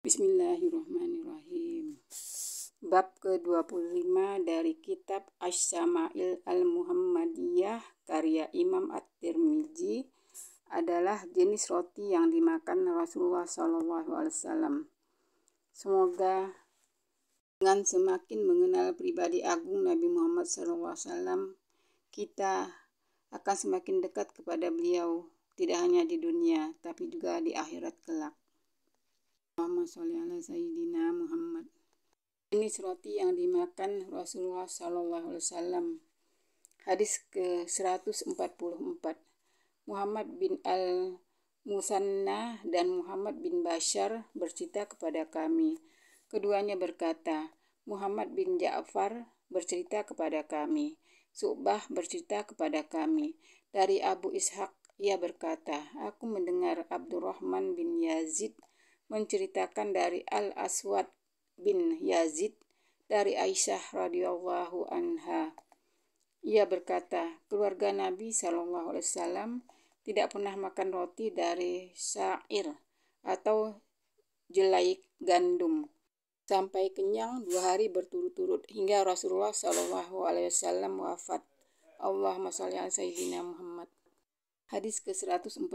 Bismillahirrahmanirrahim. Bab ke-25 dari kitab Asy-Syama'il Al-Muhammadiyah karya Imam At-Tirmidzi adalah jenis roti yang dimakan Rasulullah SAW. Semoga dengan semakin mengenal pribadi agung Nabi Muhammad SAW, kita akan semakin dekat kepada beliau, tidak hanya di dunia, tapi juga di akhirat kelak. Allahumma sholli ala Sayyidina Muhammad. Jenis roti yang dimakan Rasulullah SAW. Hadis ke-144. Muhammad bin Al-Musanna dan Muhammad bin Bashar bercerita kepada kami. Keduanya berkata, Muhammad bin Ja'far bercerita kepada kami. Syu'bah bercerita kepada kami. Dari Abu Ishaq, ia berkata, aku mendengar Abdurrahman bin Yazid menceritakan dari Al-Aswad bin Yazid dari Aisyah radhiyallahu anha. Ia berkata, keluarga Nabi SAW tidak pernah makan roti dari syair atau jelai gandum sampai kenyang 2 hari berturut-turut hingga Rasulullah SAW wafat. Allahumma sholli ala Sayyidina Muhammad. Hadis ke-145.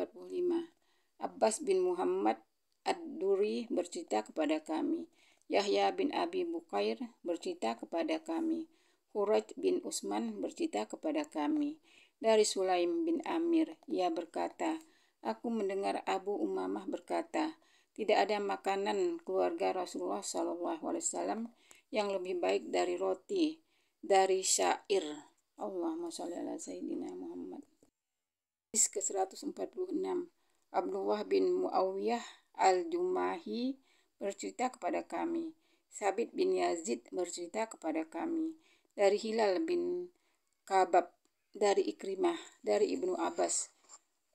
Abbas bin Muhammad Ad-Duri bercerita kepada kami. Yahya bin Abi Bukair bercerita kepada kami. Huraj bin Utsman bercerita kepada kami. Dari Sulaim bin Amir, ia berkata, aku mendengar Abu Umamah berkata, tidak ada makanan keluarga Rasulullah SAW yang lebih baik dari roti dari syair. Allahumma sholli ala Sayyidina Muhammad. Hadis ke-146. Abdullah bin Muawiyah Al-Jumahi bercerita kepada kami. Sabit bin Yazid bercerita kepada kami. Dari Hilal bin Kabab, dari Ikrimah, dari Ibnu Abbas.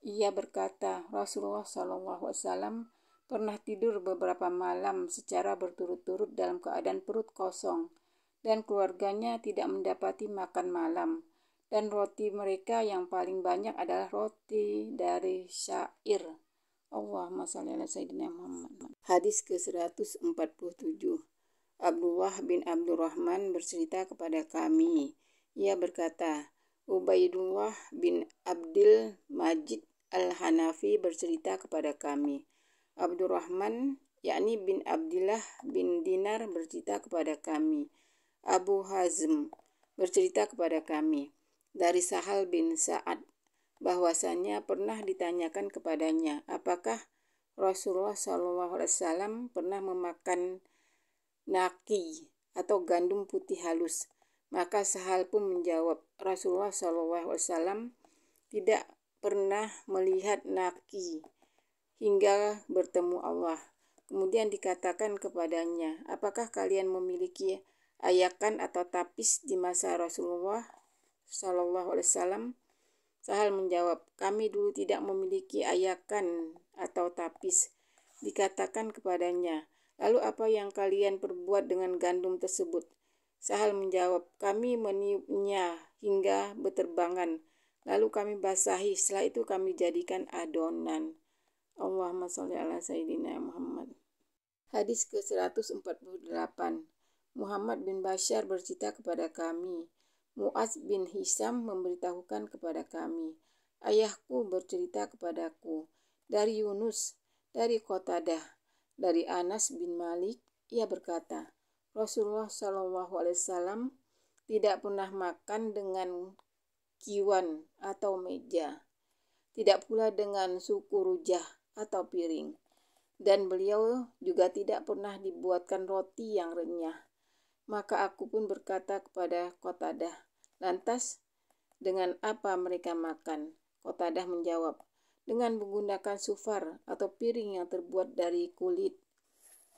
Ia berkata, Rasulullah SAW pernah tidur beberapa malam secara berturut-turut dalam keadaan perut kosong, dan keluarganya tidak mendapati makan malam. Dan roti mereka yang paling banyak adalah roti dari syair. Allahumma sholli ala Sayyidina Muhammad. Hadis ke-147. Abdullah bin Abdurrahman bercerita kepada kami. Ia berkata, Ubaidullah bin Abdul Majid Al-Hanafi bercerita kepada kami. Abdurrahman, yakni bin Abdillah bin Dinar bercerita kepada kami. Abu Hazm bercerita kepada kami. Dari Sahal bin Sa'ad, bahwasanya pernah ditanyakan kepadanya, apakah Rasulullah SAW pernah memakan naki atau gandum putih halus. Maka Sahal pun menjawab, Rasulullah SAW tidak pernah melihat naki hingga bertemu Allah. Kemudian dikatakan kepadanya, apakah kalian memiliki ayakan atau tapis di masa Rasulullah SAW? Sahal menjawab, kami dulu tidak memiliki ayakan atau tapis. Dikatakan kepadanya, lalu apa yang kalian perbuat dengan gandum tersebut? Sahal menjawab, kami meniupnya hingga berterbangan, lalu kami basahi, setelah itu kami jadikan adonan. Allahumma sholli ala Sayyidina Muhammad. Hadis ke-148. Muhammad bin Bashar bercerita kepada kami. Mu'adz bin Hisham memberitahukan kepada kami, ayahku bercerita kepadaku dari Yunus, dari Qatadah, dari Anas bin Malik, ia berkata, Rasulullah SAW tidak pernah makan dengan kiwan atau meja, tidak pula dengan suku rujah atau piring, dan beliau juga tidak pernah dibuatkan roti yang renyah. Maka aku pun berkata kepada Qatadah, lantas dengan apa mereka makan? Qatadah menjawab, dengan menggunakan sufar atau piring yang terbuat dari kulit.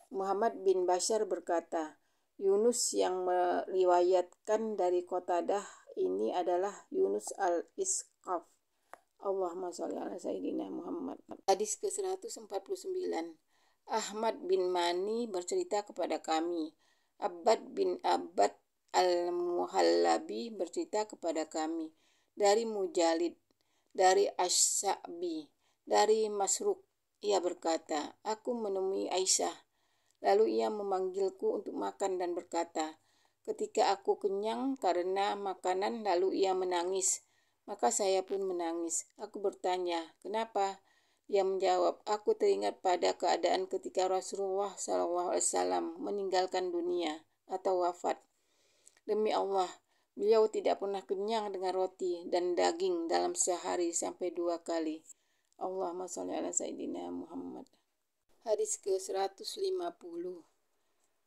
Muhammad bin Bashar berkata, Yunus yang meriwayatkan dari Qatadah ini adalah Yunus al-Isqaf. Allahumma sholli ala Sayyidina Muhammad. Hadis ke-149. Ahmad bin Mani bercerita kepada kami. Abbad bin Abbad Al-Muhallabi bercerita kepada kami. Dari Mujalid, dari Asy-Sya'bi, dari Masruq, ia berkata, aku menemui Aisyah Lalu ia memanggilku untuk makan dan berkata, "Ketika aku kenyang karena makanan," lalu ia menangis. Maka saya pun menangis. Aku bertanya, "Kenapa?" Dia menjawab, "Aku teringat pada keadaan ketika Rasulullah SAW meninggalkan dunia atau wafat. Demi Allah, beliau tidak pernah kenyang dengan roti dan daging dalam sehari sampai 2 kali." Allahumma sholli ala Sayyidina Muhammad. Hadis ke-150.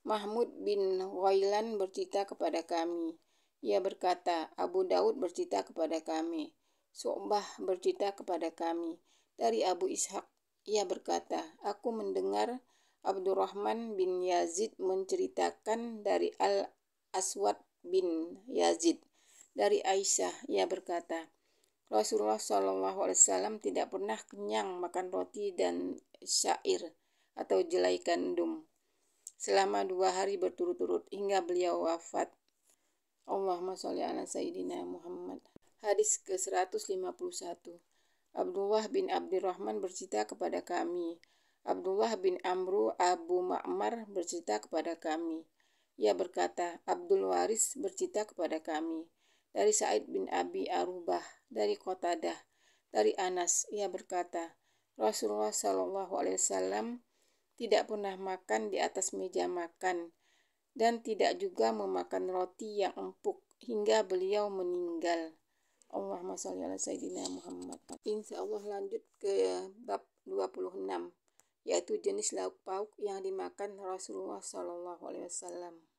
Mahmud bin Ghailan bercerita kepada kami. Ia berkata, Abu Daud bercerita kepada kami. Syu'bah bercerita kepada kami. Dari Abu Ishaq, ia berkata, aku mendengar Abdurrahman bin Yazid menceritakan dari Al-Aswad bin Yazid. Dari Aisyah, ia berkata, Rasulullah SAW tidak pernah kenyang makan roti dan syair atau jelai gandum selama 2 hari berturut-turut hingga beliau wafat. Allahumma sholli ala Sayyidina Muhammad. Hadis ke-151. Abdullah bin Abdurrahman bercerita kepada kami. Abdullah bin Amru Abu Ma'mar bercerita kepada kami. Ia berkata, Abdul Waris bercerita kepada kami. Dari Sa'id bin Abi Arubah, dari Qatadah, dari Anas, ia berkata, Rasulullah SAW tidak pernah makan di atas meja makan dan tidak juga memakan roti yang empuk hingga beliau meninggal. Allahumma sholli ala Sayyidina Muhammad. Insya Allah lanjut ke bab 26, yaitu jenis lauk pauk yang dimakan Rasulullah SAW.